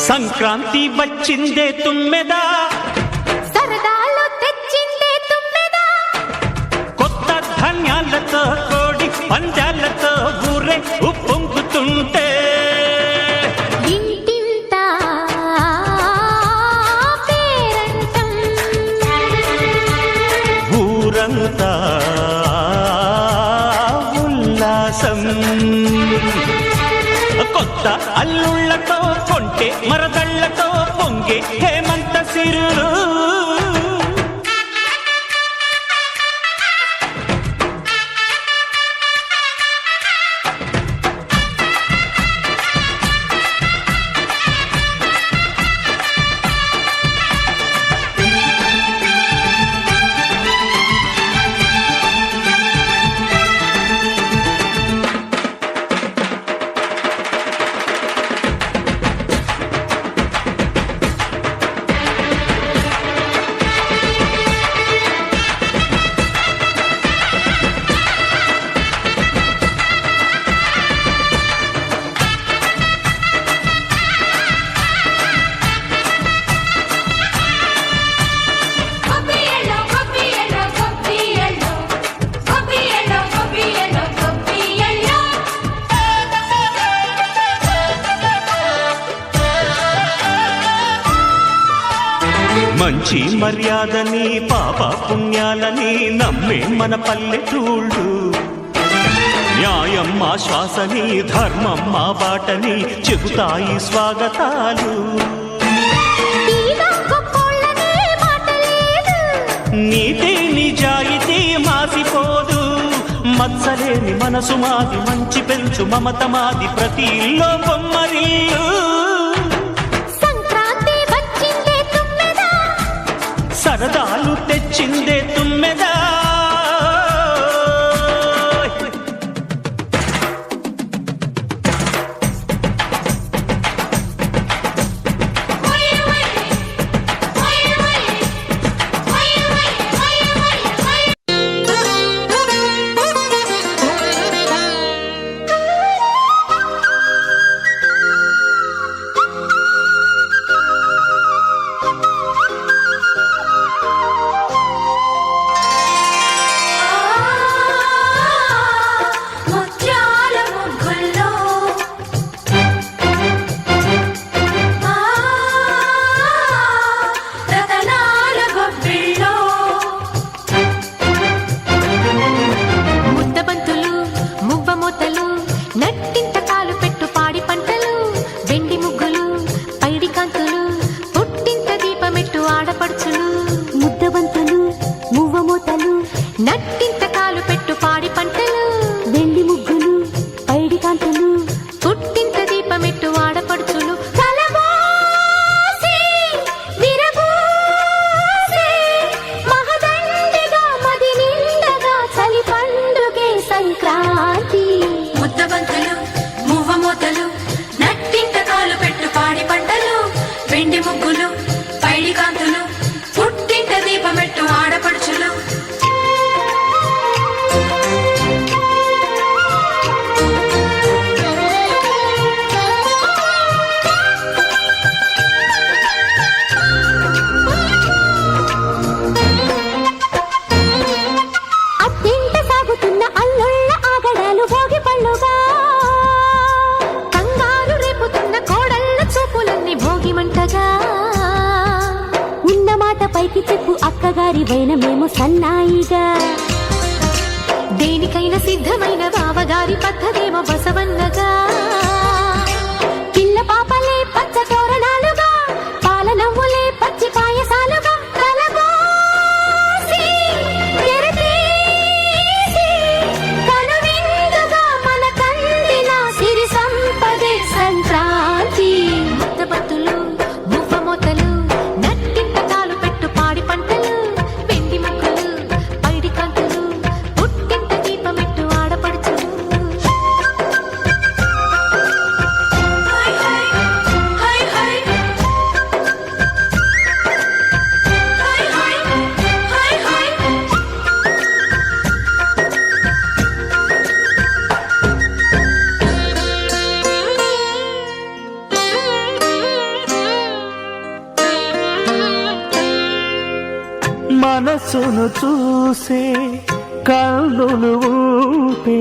సంక్రాంతి వచ్చిందే తుమ్మెదా, సరదాలు తెచ్చిందే తుమ్మెదా, కొత్త ధాన్యాలతో కోడి పంజాలతో ఊరే ఉప్పొంగుతుంటే ఇంటింత పేరంటం, ఊరంతా ఉల్లాసం. కొత్త అల్లుళ్లతో కొంటే మరదళ్లతో పొంగే హేమంత సిరులు. మంచి మర్యాదని పాప పుణ్యాలని నమ్మే మన పల్లెటూళ్ళు, న్యాయం మా శ్వాసని ధర్మం మా బాటని చెబుతాయి స్వాగతాలు. నీతి నిజాయితీ మాసిపోదు, మత్సలేని మనసు మాది, మంచి పెంచు మమత మాది, ప్రతి ఇల్లో బొమ్మరిల్లు. సరదాలు తెచ్చిందే తుమ్మెదా, నట్టింత కాలు పెట్టు పాడి పంటలు, వెండి ముగ్గులు పైడి కాంతులు, పుట్టింత దీపమెట్టు ఆడపడుచులు, కలబోసి విరబోసి మహదండిగా మది నిండగా చలి పండుగే సంక్రాంతి. ముద్దబంతులు మువ్వ మూతలు, నట్టింత కాలు పెట్టు పాడి పంటలు, వెండి ముగ్గులు పైడి కాంతులు, పుట్టింత దీపమెట్టు ఆడపడుచులు. పైకి చెప్పు అక్కగారి వైన మేము సన్నాయిగా, దేనికైనా సిద్ధమైన బావగారి పద్ధతేమో బసవన్నగా. పిల్ల పాపలే పచ్చ తోరణాలుగా, పాల నవ్వులే పచ్చి పాయసాలుగా, కలబోసి తెరతీసి కనువిందుగా మన కందిన సిరి సంపదే సంక్రాంతి. ముద్దబత్తులు మువ్వ మోతలు, మనసును చూసే కన్నులు ఉంటే